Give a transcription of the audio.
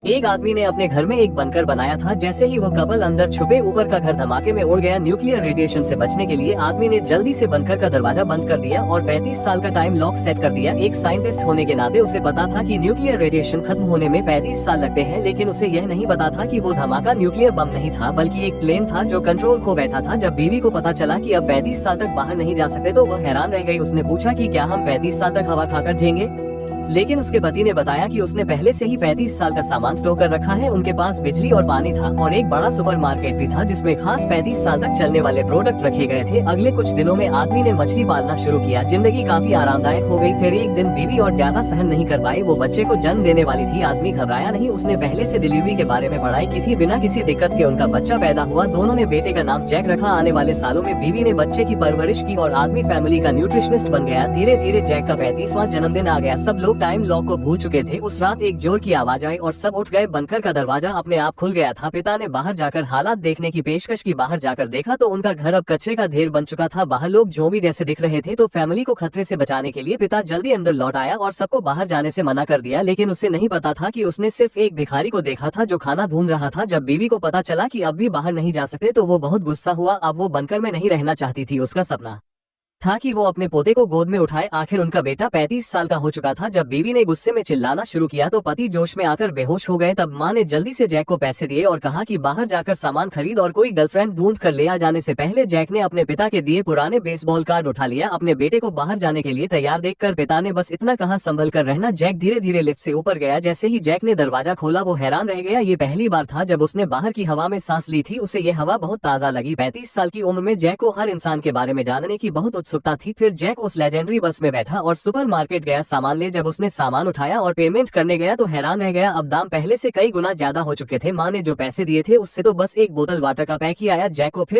एक आदमी ने अपने घर में एक बंकर बनाया था। जैसे ही वो कपल अंदर छुपे, ऊपर का घर धमाके में उड़ गया। न्यूक्लियर रेडिएशन से बचने के लिए आदमी ने जल्दी से बंकर का दरवाजा बंद कर दिया और 35 साल का टाइम लॉक सेट कर दिया। एक साइंटिस्ट होने के नाते उसे पता था कि न्यूक्लियर रेडिएशन खत्म होने में 35 साल लगते हैं, लेकिन उसे यह नहीं पता था कि वो धमाका न्यूक्लियर बम नहीं था, बल्कि एक प्लेन था जो कंट्रोल खो बैठा था। जब बीवी को पता चला कि अब 35 साल तक बाहर नहीं जा सकते तो वह हैरान रह गई। उसने पूछा कि क्या हम 35 साल तक हवा खाकर जिएंगे? लेकिन उसके पति ने बताया कि उसने पहले से ही 35 साल का सामान स्टोर कर रखा है। उनके पास बिजली और पानी था और एक बड़ा सुपरमार्केट भी था जिसमें खास 35 साल तक चलने वाले प्रोडक्ट रखे गए थे। अगले कुछ दिनों में आदमी ने मछली पालना शुरू किया। जिंदगी काफी आरामदायक हो गई। फिर एक दिन बीवी और ज्यादा सहन नहीं कर पाई, वो बच्चे को जन्म देने वाली थी। आदमी घबराया नहीं, उसने पहले से डिलीवरी के बारे में पढ़ाई की थी। बिना किसी दिक्कत के उनका बच्चा पैदा हुआ। दोनों ने बेटे का नाम जैक रखा। आने वाले सालों में बीवी ने बच्चे की परवरिश की और आदमी फैमिली का न्यूट्रिशनिस्ट बन गया। धीरे धीरे जैक का 35वां जन्मदिन आ गया। सब लोग टाइम लॉक को भूल चुके थे। उस रात एक जोर की आवाज आई और सब उठ गए। बंकर का दरवाजा अपने आप खुल गया था। पिता ने बाहर जाकर हालात देखने की पेशकश की। बाहर जाकर देखा तो उनका घर अब कचरे का ढेर बन चुका था। बाहर लोग जोंबी जैसे दिख रहे थे। तो फैमिली को खतरे से बचाने के लिए पिता जल्दी अंदर लौट आया और सबको बाहर जाने से मना कर दिया। लेकिन उसे नहीं पता था कि उसने सिर्फ एक भिखारी को देखा था जो खाना ढूंढ रहा था। जब बीवी को पता चला कि अब भी बाहर नहीं जा सकते तो वो बहुत गुस्सा हुआ। अब वो बंकर में नहीं रहना चाहती थी। उसका सपना था कि वो अपने पोते को गोद में उठाए। आखिर उनका बेटा 35 साल का हो चुका था। जब बीवी ने गुस्से में चिल्लाना शुरू किया तो पति जोश में आकर बेहोश हो गए। तब माँ ने जल्दी से जैक को पैसे दिए और कहा कि बाहर जाकर सामान खरीद और कोई गर्लफ्रेंड ढूंढ कर ले आ। जाने से पहले जैक ने अपने पिता के दिए पुराने बेसबॉल कार्ड उठा लिया। अपने बेटे को बाहर जाने के लिए तैयार देखकर पिता ने बस इतना कहा, संभल कर रहना। जैक धीरे धीरे लिफ्ट से ऊपर गया। जैसे ही जैक ने दरवाजा खोला वो हैरान रह गया। ये पहली बार था जब उसने बाहर की हवा में सांस ली थी। उसे ये हवा बहुत ताज़ा लगी। 35 साल की उम्र में जैक को हर इंसान के बारे में जानने की बहुत उत्सुकता थी। फिर जैक उस लेजेंडरी बस में बैठा और सुपरमार्केट गया सामान ले। जब उसने सामान उठाया और पेमेंट करने गया तो हैरान रह गया। अब दाम पहले से कई गुना ज्यादा हो चुके थे। माँ ने जो पैसे दिए थे उससे तो बस एक बोतल वाटर का पैक ही आया। जैक को फिर